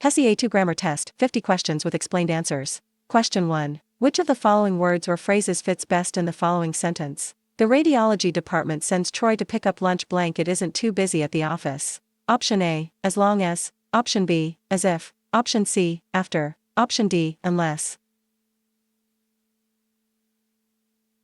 HESI A2 Grammar Test, 50 questions with explained answers. Question 1. Which of the following words or phrases fits best in the following sentence? The radiology department sends Troy to pick up lunch. It isn't too busy at the office. Option A, as long as. Option B, as if. Option C, after. Option D, unless.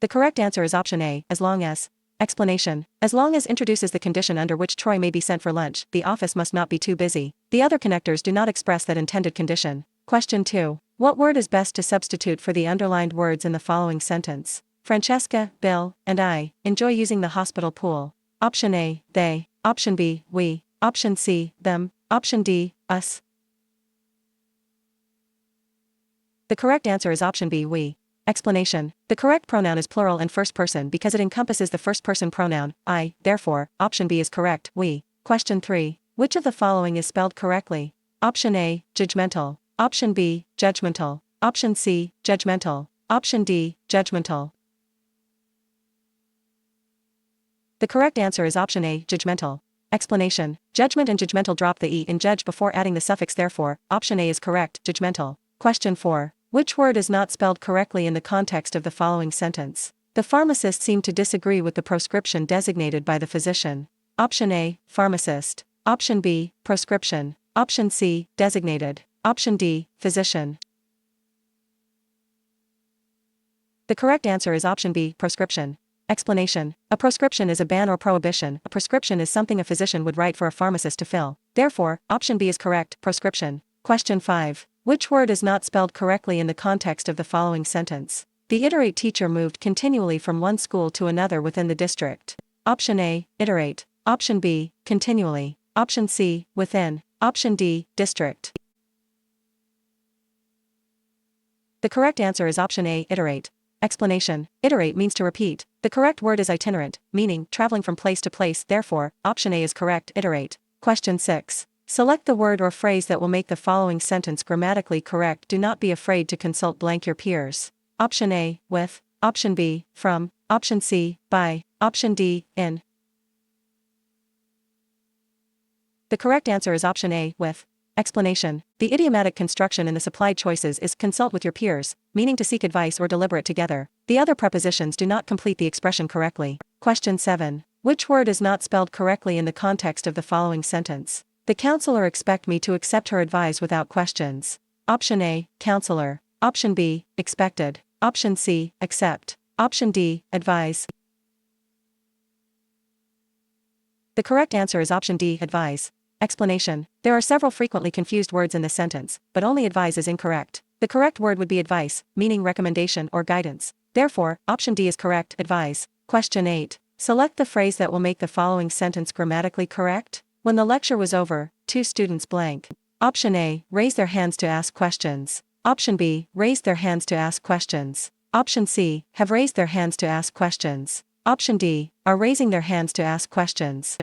The correct answer is option A, as long as. Explanation. As long as introduces the condition under which Troy may be sent for lunch, the office must not be too busy. The other connectors do not express that intended condition. Question 2. What word is best to substitute for the underlined words in the following sentence? Francesca, Bill, and I enjoy using the hospital pool. Option A, they. Option B, we. Option C, them. Option D, us. The correct answer is option B, we. Explanation. The correct pronoun is plural and first person because it encompasses the first person pronoun, I, therefore, option B is correct, we. Question 3. Which of the following is spelled correctly? Option A, judgmental. Option B, judgmental. Option C, judgmental. Option D, judgmental. The correct answer is option A, judgmental. Explanation. Judgment and judgmental drop the E in judge before adding the suffix therefore, option A is correct, judgmental. Question 4. Which word is not spelled correctly in the context of the following sentence? The pharmacist seemed to disagree with the prescription designated by the physician. Option A, pharmacist. Option B, prescription. Option C, designated. Option D, physician. The correct answer is option B, prescription. Explanation. A proscription is a ban or prohibition. A prescription is something a physician would write for a pharmacist to fill. Therefore, option B is correct, prescription. Question 5. Which word is not spelled correctly in the context of the following sentence? The iterate teacher moved continually from one school to another within the district. Option A, iterate. Option B, continually. Option C, within. Option D, district. The correct answer is option A, iterate. Explanation. Iterate means to repeat. The correct word is itinerant, meaning traveling from place to place, therefore, option A is correct, iterate. Question 6. Select the word or phrase that will make the following sentence grammatically correct. Do not be afraid to consult your peers. Option A, with. Option B, from. Option C, by. Option D, in. The correct answer is option A, with. Explanation. The idiomatic construction in the supplied choices is consult with your peers, meaning to seek advice or deliberate together. The other prepositions do not complete the expression correctly. Question 7. Which word is not spelled correctly in the context of the following sentence? The counselor expect me to accept her advice without questions. Option A, counselor. Option B, expected. Option C, accept. Option D, advise. The correct answer is option D, advise. Explanation. There are several frequently confused words in this sentence, but only advise is incorrect. The correct word would be advice, meaning recommendation or guidance. Therefore, option D is correct, advise. Question 8. Select the phrase that will make the following sentence grammatically correct. When the lecture was over, 2 students blank. Option A, raise their hands to ask questions. Option B, raised their hands to ask questions. Option C, have raised their hands to ask questions. Option D, are raising their hands to ask questions.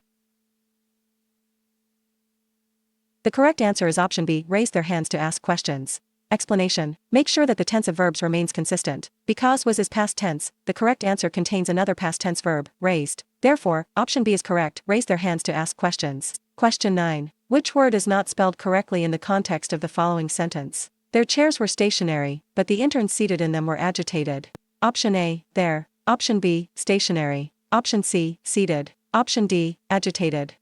The correct answer is option B, raise their hands to ask questions. Explanation. Make sure that the tense of verbs remains consistent. Because was is past tense, the correct answer contains another past tense verb, raised. Therefore, option B is correct, raise their hands to ask questions. Question 9. Which word is not spelled correctly in the context of the following sentence? Their chairs were stationary, but the interns seated in them were agitated. Option A, there. Option B, stationary. Option C, seated. Option D, agitated.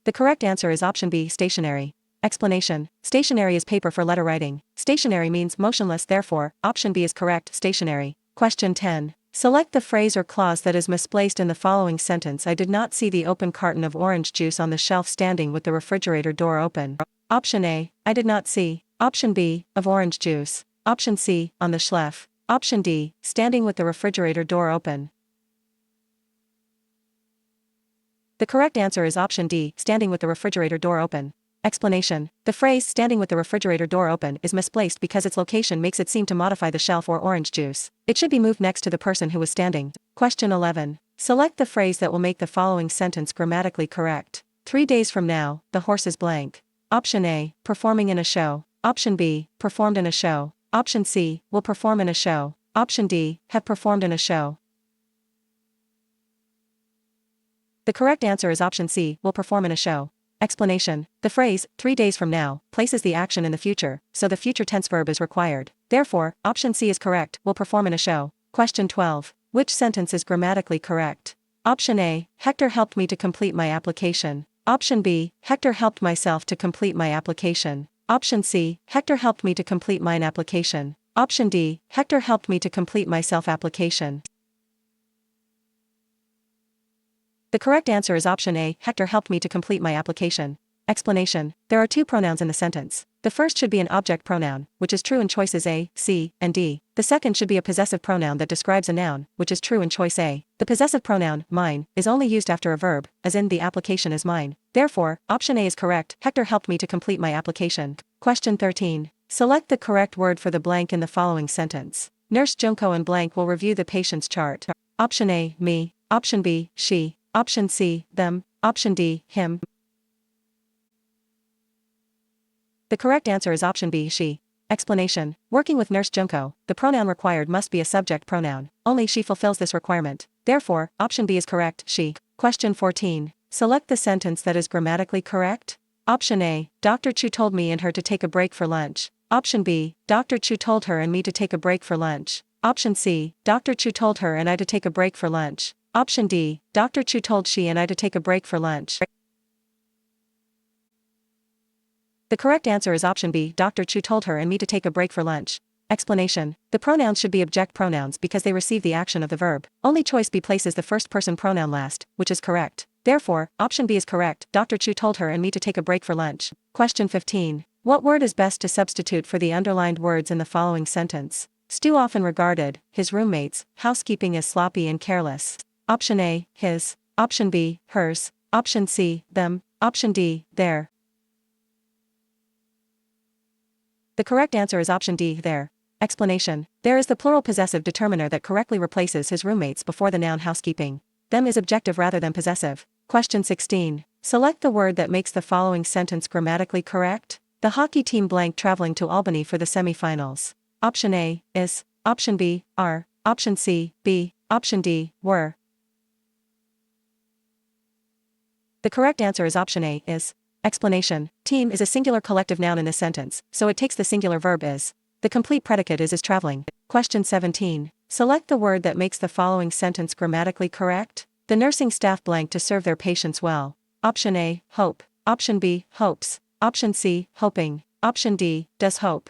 The correct answer is option B, stationary. Explanation. Stationary is paper for letter writing. Stationary means motionless, therefore, option B is correct, stationary. Question 10. Select the phrase or clause that is misplaced in the following sentence. I did not see the open carton of orange juice on the shelf standing with the refrigerator door open. Option A, I did not see. Option B, of orange juice. Option C, on the shelf. Option D, standing with the refrigerator door open. The correct answer is option D, standing with the refrigerator door open. Explanation. The phrase standing with the refrigerator door open is misplaced because its location makes it seem to modify the shelf or orange juice. It should be moved next to the person who was standing. Question 11. Select the phrase that will make the following sentence grammatically correct. 3 days from now, the horse is blank. Option A, performing in a show. Option B, performed in a show. Option C, will perform in a show. Option D, have performed in a show. The correct answer is option C, will perform in a show. Explanation. The phrase, 3 days from now, places the action in the future, so the future tense verb is required. Therefore, option C is correct, will perform in a show. Question 12. Which sentence is grammatically correct? Option A, Hector helped me to complete my application. Option B, Hector helped myself to complete my application. Option C, Hector helped me to complete mine application. Option D, Hector helped me to complete myself application. The correct answer is option A, Hector helped me to complete my application. Explanation. There are two pronouns in the sentence. The first should be an object pronoun, which is true in choices A, C, and D. The second should be a possessive pronoun that describes a noun, which is true in choice A. The possessive pronoun, mine, is only used after a verb, as in the application is mine. Therefore, option A is correct, Hector helped me to complete my application. Question 13. Select the correct word for the blank in the following sentence. Nurse Junko and blank will review the patient's chart. Option A, me. Option B, she. Option C, them. Option D, him. The correct answer is option B, she. Explanation. Working with Nurse Junko, the pronoun required must be a subject pronoun. Only she fulfills this requirement. Therefore, option B is correct, she. Question 14. Select the sentence that is grammatically correct. Option A, Dr. Chu told me and her to take a break for lunch. Option B, Dr. Chu told her and me to take a break for lunch. Option C, Dr. Chu told her and I to take a break for lunch. Option D, Dr. Chu told she and I to take a break for lunch. The correct answer is option B, Dr. Chu told her and me to take a break for lunch. Explanation. The pronouns should be object pronouns because they receive the action of the verb. Only choice B places the first person pronoun last, which is correct. Therefore, option B is correct, Dr. Chu told her and me to take a break for lunch. Question 15. What word is best to substitute for the underlined words in the following sentence? Stu often regarded his roommates' housekeeping as sloppy and careless. Option A, his. Option B, hers. Option C, them. Option D, their. The correct answer is option D, their. Explanation. There is the plural possessive determiner that correctly replaces his roommates before the noun housekeeping. Them is objective rather than possessive. Question 16. Select the word that makes the following sentence grammatically correct. The hockey team blank traveling to Albany for the semifinals. Option A, is. Option B, are. Option C, be. Option D, were. The correct answer is option A, is. Explanation. Team is a singular collective noun in this sentence, so it takes the singular verb is. The complete predicate is traveling. Question 17. Select the word that makes the following sentence grammatically correct. The nursing staff blank to serve their patients well. Option A, hope. Option B, hopes. Option C, hoping. Option D, does hope.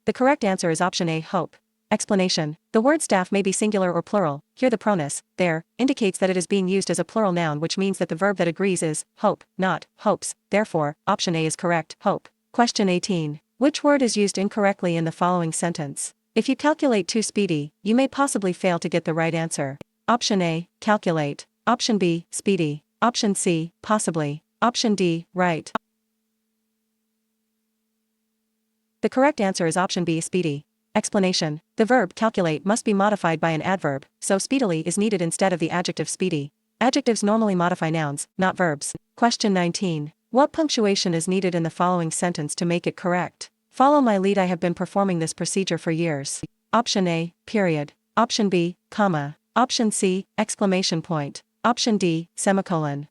The correct answer is option A, hope. Explanation. The word staff may be singular or plural. Here the pronus, there, indicates that it is being used as a plural noun, which means that the verb that agrees is hope, not hopes. Therefore, option A is correct, hope. Question 18. Which word is used incorrectly in the following sentence? If you calculate too speedy, you may possibly fail to get the right answer. Option A, calculate. Option B, speedy. Option C, possibly. Option D, right. The correct answer is option B, speedy. Explanation. The verb calculate must be modified by an adverb, so speedily is needed instead of the adjective speedy. Adjectives normally modify nouns, not verbs. Question 19. What punctuation is needed in the following sentence to make it correct? Follow my lead, I have been performing this procedure for years. Option A, period. Option B, comma. Option C, exclamation point. Option D, semicolon.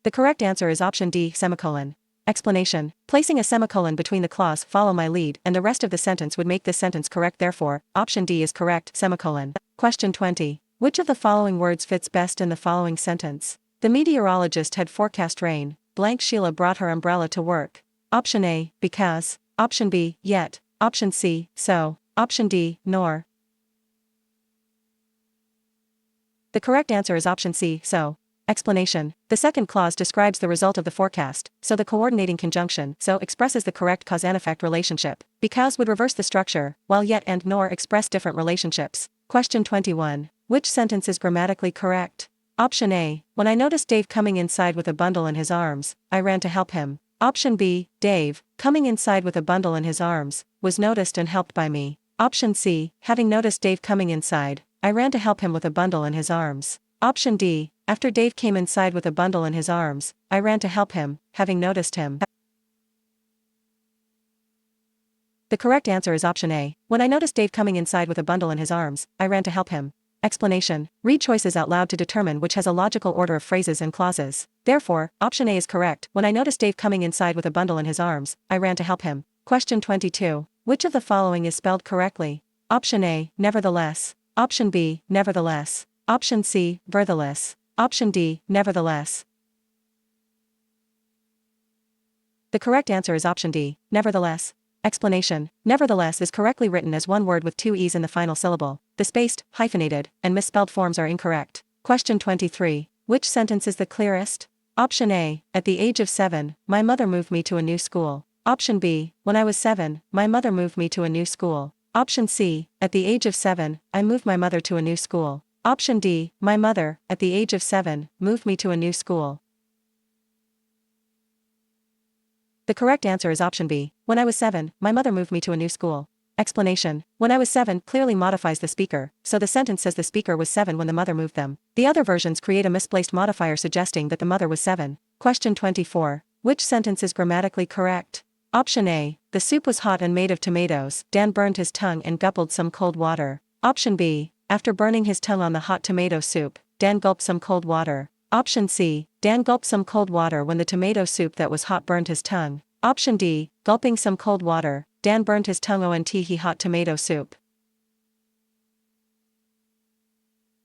The correct answer is option D, semicolon. Explanation. Placing a semicolon between the clause follow my lead and the rest of the sentence would make this sentence correct, therefore, option D is correct, semicolon. Question 20. Which of the following words fits best in the following sentence? The meteorologist had forecast rain, blank Sheila brought her umbrella to work. Option A, because. Option B, yet. Option C, so. Option D, nor. The correct answer is option C, so. Explanation. The second clause describes the result of the forecast, so the coordinating conjunction so expresses the correct cause and effect relationship. Because would reverse the structure, while yet and nor express different relationships. Question 21. Which sentence is grammatically correct? Option A. When I noticed Dave coming inside with a bundle in his arms, I ran to help him. Option B. Dave, coming inside with a bundle in his arms, was noticed and helped by me. Option C. Having noticed Dave coming inside, I ran to help him with a bundle in his arms. Option D. After Dave came inside with a bundle in his arms, I ran to help him, having noticed him. The correct answer is option A. When I noticed Dave coming inside with a bundle in his arms, I ran to help him. Explanation. Read choices out loud to determine which has a logical order of phrases and clauses. Therefore, option A is correct. When I noticed Dave coming inside with a bundle in his arms, I ran to help him. Question 22. Which of the following is spelled correctly? Option A, nevertheless. Option B, nevertheless. Option C, vertheless. Option D, nevertheless. The correct answer is option D, nevertheless. Explanation. Nevertheless is correctly written as one word with two e's in the final syllable. The spaced, hyphenated, and misspelled forms are incorrect. Question 23. Which sentence is the clearest? Option A, at the age of 7, my mother moved me to a new school. Option B, when I was 7, my mother moved me to a new school. Option C, at the age of 7, I moved my mother to a new school. Option D, my mother, at the age of 7, moved me to a new school. The correct answer is option B. When I was 7, my mother moved me to a new school. Explanation. When I was 7 clearly modifies the speaker, so the sentence says the speaker was 7 when the mother moved them. The other versions create a misplaced modifier suggesting that the mother was 7. Question 24. Which sentence is grammatically correct? Option A. The soup was hot and made of tomatoes. Dan burned his tongue and gulped some cold water. Option B. After burning his tongue on the hot tomato soup, Dan gulped some cold water. Option C. Dan gulped some cold water when the tomato soup that was hot burned his tongue. Option D. Gulping some cold water, Dan burned his tongue on he hot tomato soup.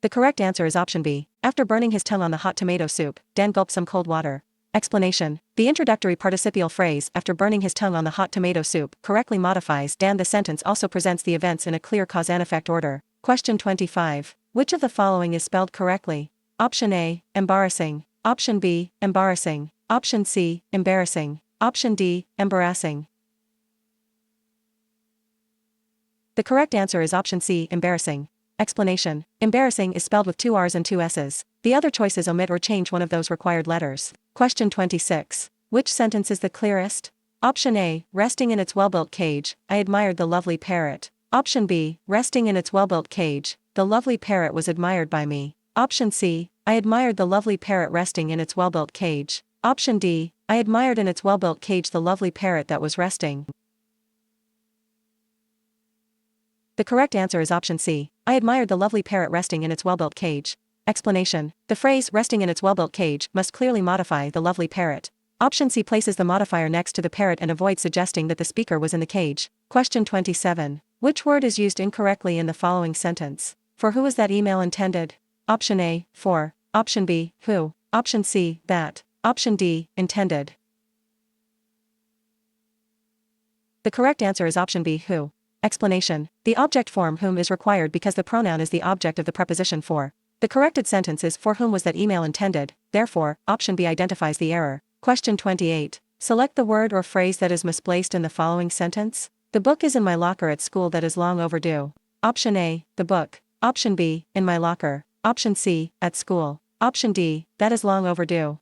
The correct answer is option B. After burning his tongue on the hot tomato soup, Dan gulped some cold water. Explanation. The introductory participial phrase, after burning his tongue on the hot tomato soup, correctly modifies Dan. The sentence also presents the events in a clear cause and effect order. Question 25. Which of the following is spelled correctly? Option A, embarrassing. Option B, embarrassing. Option C, embarrassing. Option D, embarrassing. The correct answer is option C, embarrassing. Explanation. Embarrassing is spelled with two R's and two S's. The other choices omit or change one of those required letters. Question 26. Which sentence is the clearest? Option A, resting in its well-built cage, I admired the lovely parrot. Option B, resting in its well-built cage, the lovely parrot was admired by me. Option C, I admired the lovely parrot resting in its well-built cage. Option D, I admired in its well-built cage the lovely parrot that was resting. The correct answer is option C. I admired the lovely parrot resting in its well-built cage. Explanation. The phrase resting in its well-built cage must clearly modify the lovely parrot. Option C places the modifier next to the parrot and avoids suggesting that the speaker was in the cage. Question 27. Which word is used incorrectly in the following sentence? For who is that email intended? Option A, for. Option B, who. Option C, that. Option D, intended. The correct answer is option B, who. Explanation. The object form whom is required because the pronoun is the object of the preposition for. The corrected sentence is for whom was that email intended, therefore, option B identifies the error. Question 28. Select the word or phrase that is misplaced in the following sentence. The book is in my locker at school that is long overdue. Option A, the book. Option B, in my locker. Option C, at school. Option D, that is long overdue.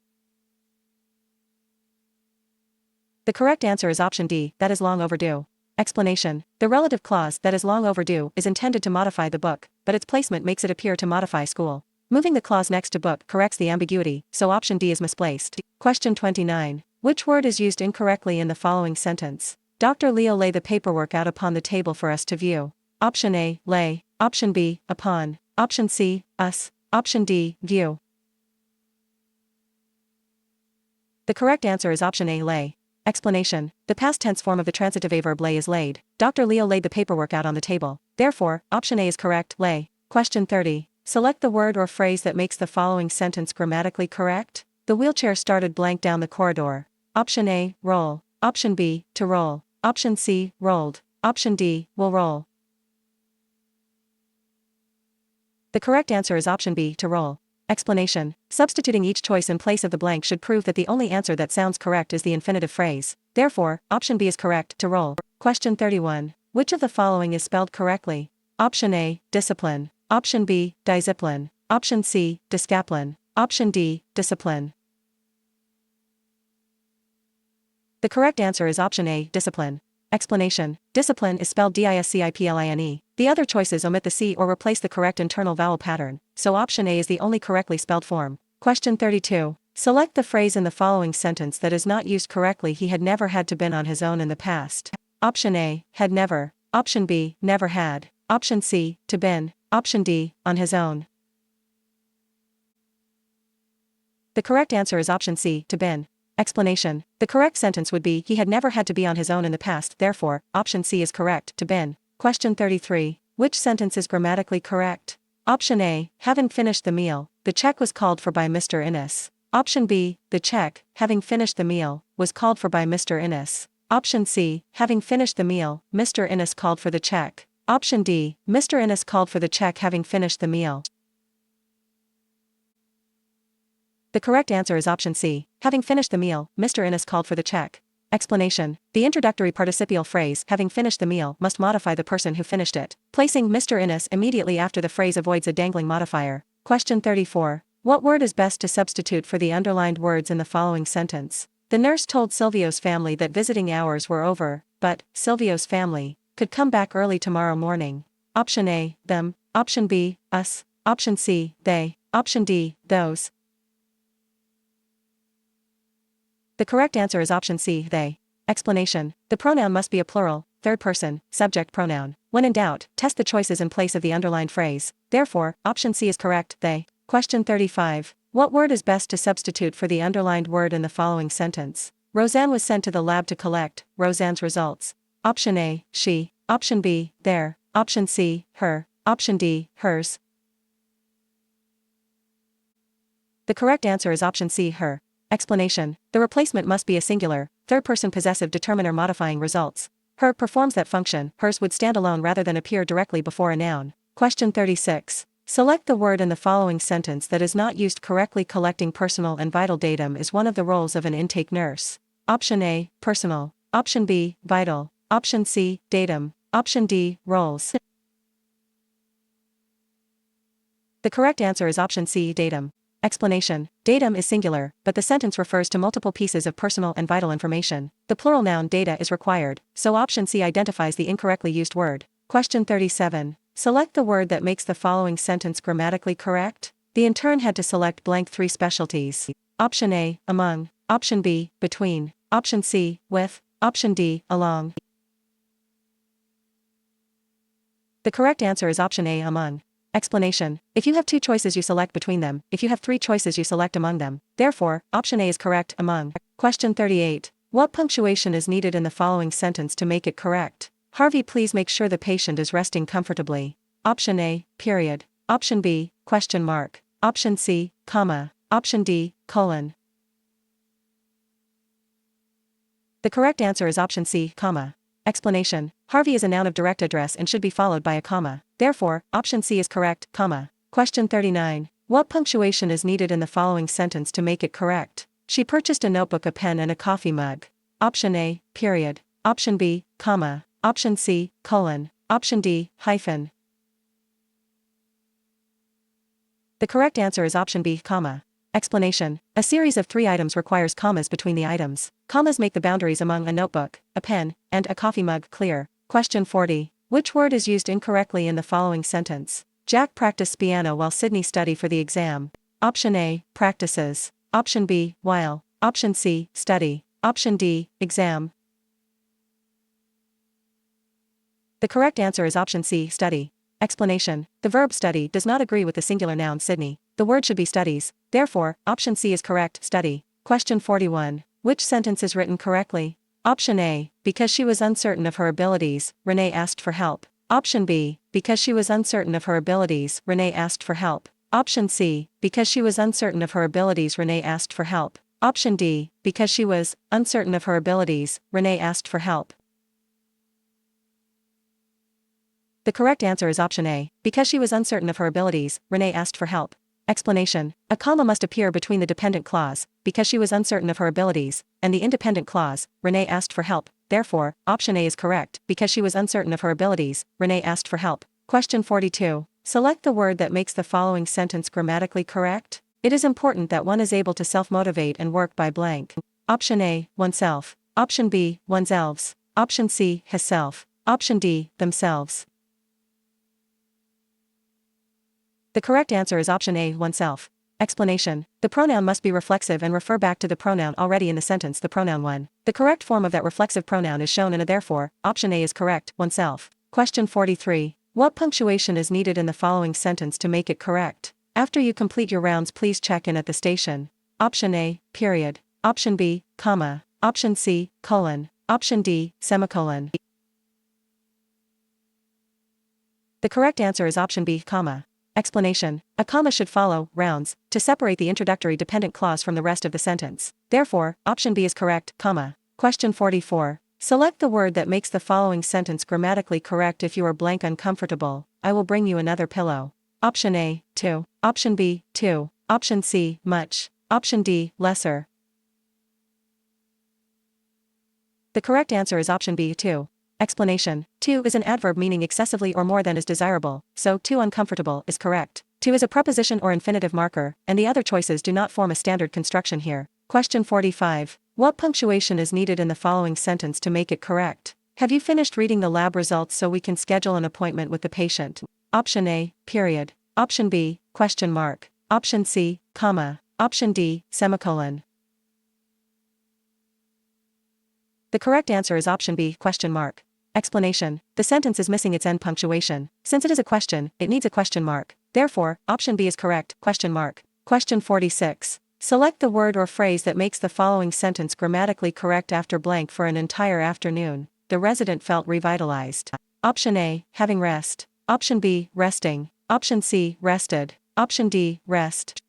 The correct answer is option D, that is long overdue. Explanation. The relative clause, that is long overdue, is intended to modify the book, but its placement makes it appear to modify school. Moving the clause next to book corrects the ambiguity, so option D is misplaced. Question 29. Which word is used incorrectly in the following sentence? Dr. Leo lay the paperwork out upon the table for us to view. Option A, lay. Option B, upon. Option C, us. Option D, view. The correct answer is option A, lay. Explanation. The past tense form of the transitive verb lay is laid. Dr. Leo laid the paperwork out on the table. Therefore, option A is correct, lay. Question 30. Select the word or phrase that makes the following sentence grammatically correct. The wheelchair started blank down the corridor. Option A, roll. Option B, to roll. Option C, rolled. Option D, will roll. The correct answer is option B, to roll. Explanation. Substituting each choice in place of the blank should prove that the only answer that sounds correct is the infinitive phrase. Therefore, option B is correct, to roll. Question 31. Which of the following is spelled correctly? Option A, discipline. Option B, discipline. Option C, discipline. Option D, discipline. The correct answer is option A, discipline. Explanation. Discipline is spelled discipline. The other choices omit the C or replace the correct internal vowel pattern, so option A is the only correctly spelled form. Question 32. Select the phrase in the following sentence that is not used correctly. He had never had to been on his own in the past. Option A, had never. Option B, never had. Option C, to been. Option D, on his own. The correct answer is option C, to bin. Explanation. The correct sentence would be he had never had to be on his own in the past, therefore, option C is correct, to bin. Question 33. Which sentence is grammatically correct? Option A, having finished the meal, the check was called for by Mr. Innes. Option B, the check, having finished the meal, was called for by Mr. Innes. Option C, having finished the meal, Mr. Innes called for the check. Option D, Mr. Innes called for the check having finished the meal. The correct answer is option C, having finished the meal, Mr. Innes called for the check. Explanation. The introductory participial phrase, having finished the meal, must modify the person who finished it. Placing Mr. Innes immediately after the phrase avoids a dangling modifier. Question 34. What word is best to substitute for the underlined words in the following sentence? The nurse told Silvio's family that visiting hours were over, but Silvio's family could come back early tomorrow morning. Option A, them. Option B, us. Option C, they. Option D, those. The correct answer is option C, they. Explanation. The pronoun must be a plural, third person, subject pronoun. When in doubt, test the choices in place of the underlined phrase. Therefore, option C is correct, they. Question 35. What word is best to substitute for the underlined word in the following sentence? Roseanne was sent to the lab to collect Roseanne's results. Option A, she. Option B, their. Option C, her. Option D, hers. The correct answer is option C, her. Explanation. The replacement must be a singular, third-person possessive determiner modifying results. Her performs that function, hers would stand alone rather than appear directly before a noun. Question 36. Select the word in the following sentence that is not used correctly. Collecting personal and vital datum is one of the roles of an intake nurse. Option A, personal. Option B, vital. Option C, datum. Option D, roles. The correct answer is option C, datum. Explanation. Datum is singular, but the sentence refers to multiple pieces of personal and vital information. The plural noun data is required, so option C identifies the incorrectly used word. Question 37. Select the word that makes the following sentence grammatically correct. The intern had to select blank 3 specialties. Option A, among. Option B, between. Option C, with. Option D, along. The correct answer is option A, among. Explanation. If you have 2 choices, you select between them. If you have 3 choices, you select among them. Therefore, option A is correct, among. Question 38. What punctuation is needed in the following sentence to make it correct? Harvey, please make sure the patient is resting comfortably. Option A, period. Option B, question mark. Option C, comma. Option D, colon. The correct answer is option C, comma. Explanation. Harvey is a noun of direct address and should be followed by a comma. Therefore, option C is correct, comma. Question 39. What punctuation is needed in the following sentence to make it correct? She purchased a notebook, a pen, and a coffee mug. Option A, period. Option B, comma. Option C, colon. Option D, hyphen. The correct answer is option B, comma. Explanation. A series of 3 items requires commas between the items. Commas make the boundaries among a notebook, a pen, and a coffee mug clear. Question 40. Which word is used incorrectly in the following sentence? Jack practiced piano while Sydney studied for the exam. Option A, practices. Option B, while. Option C, study. Option D, exam. The correct answer is option C, study. Explanation. The verb study does not agree with the singular noun Sydney. The word should be studies. Therefore, option C is correct, study. Question 41. Which sentence is written correctly? Option A, because she was uncertain of her abilities, Renee asked for help. Option B, because she was uncertain of her abilities, Renee asked for help. Option C, because she was uncertain of her abilities, Renee asked for help. Option D, because she was uncertain of her abilities, Renee asked for help. The correct answer is option A, because she was uncertain of her abilities, Renee asked for help. Explanation. A comma must appear between the dependent clause, because she was uncertain of her abilities, and the independent clause, Renee asked for help. Therefore, option A is correct, because she was uncertain of her abilities, Renee asked for help. Question 42. Select the word that makes the following sentence grammatically correct. It is important that one is able to self-motivate and work by blank. Option A, oneself. Option B, oneselves. Option C, hisself. Option D, themselves. The correct answer is option A, oneself. Explanation. The pronoun must be reflexive and refer back to the pronoun already in the sentence, the pronoun one. The correct form of that reflexive pronoun is shown in a therefore. Option A is correct, oneself. Question 43. What punctuation is needed in the following sentence to make it correct? After you complete your rounds, please check in at the station. Option A, period. Option B, comma. Option C, colon. Option D, semicolon. The correct answer is option B, comma. Explanation: a comma should follow rounds to separate the introductory dependent clause from the rest of the sentence. Therefore, option B is correct, comma. Question 44. Select the word that makes the following sentence grammatically correct. If you are blank uncomfortable, I will bring you another pillow. Option A, 2. Option B, 2. Option C, much. Option D, lesser. The correct answer is option B, 2. Explanation: to is an adverb meaning excessively or more than is desirable, so to uncomfortable is correct. To is a preposition or infinitive marker, and the other choices do not form a standard construction here. Question 45. What punctuation is needed in the following sentence to make it correct? Have you finished reading the lab results so we can schedule an appointment with the patient? Option A, period. Option B, question mark. Option C, comma. Option D, semicolon. The correct answer is option B, question mark. Explanation: the sentence is missing its end punctuation. Since it is a question, it needs a question mark. Therefore, option B is correct, question mark. Question 46. Select the word or phrase that makes the following sentence grammatically correct. After blank for an entire afternoon, the resident felt revitalized. Option A, having rest. Option B, resting. Option C, rested. Option D, rest.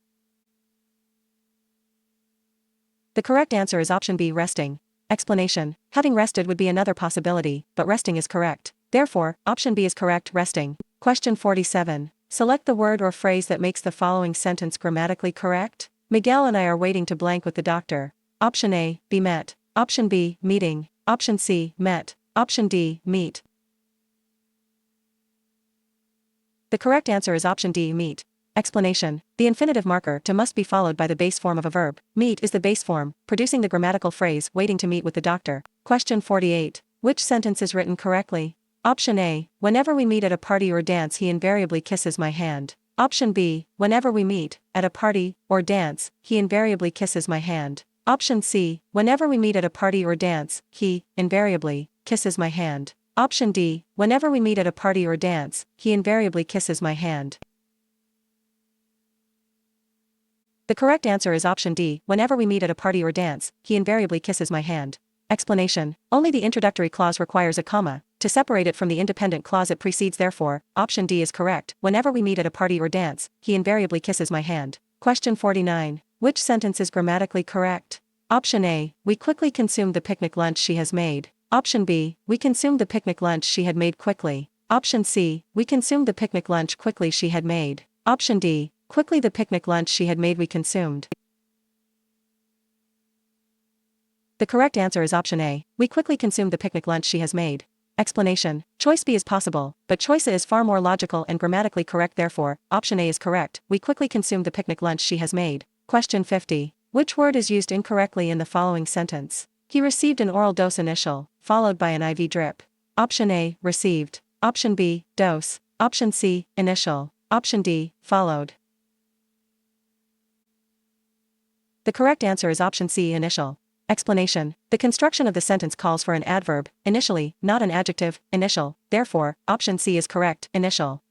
The correct answer is option B, resting. Explanation: having rested would be another possibility, but resting is correct. Therefore, option B is correct, resting. Question 47. Select the word or phrase that makes the following sentence grammatically correct. Miguel and I are waiting to blank with the doctor. Option A, be met. Option B, meeting. Option C, met. Option D, meet. The correct answer is option D, meet. Explanation: the infinitive marker to must be followed by the base form of a verb. Meet is the base form, producing the grammatical phrase waiting to meet with the doctor. Question 48. Which sentence is written correctly? Option A, whenever we meet at a party or dance he invariably kisses my hand. Option B, whenever we meet at a party or dance, he invariably kisses my hand. Option C, whenever we meet at a party or dance, he invariably kisses my hand. Option D, whenever we meet at a party or dance, he invariably kisses my hand. The correct answer is option D, whenever we meet at a party or dance, he invariably kisses my hand. Explanation: only the introductory clause requires a comma to separate it from the independent clause it precedes. Therefore, option D is correct. Whenever we meet at a party or dance, he invariably kisses my hand. Question 49. Which sentence is grammatically correct? Option A, we quickly consumed the picnic lunch she has made. Option B, we consumed the picnic lunch she had made quickly. Option C, we consumed the picnic lunch quickly she had made. Option D, quickly the picnic lunch she had made we consumed. The correct answer is option A, we quickly consumed the picnic lunch she has made. Explanation: choice B is possible, but choice A is far more logical and grammatically correct. Therefore, option A is correct, we quickly consumed the picnic lunch she has made. Question 50. Which word is used incorrectly in the following sentence? He received an oral dose initial, followed by an IV drip. Option A, received. Option B, dose. Option C, initial. Option D, followed. The correct answer is option C, initial. Explanation: the construction of the sentence calls for an adverb, initially, not an adjective, initial. Therefore, option C is correct, initial.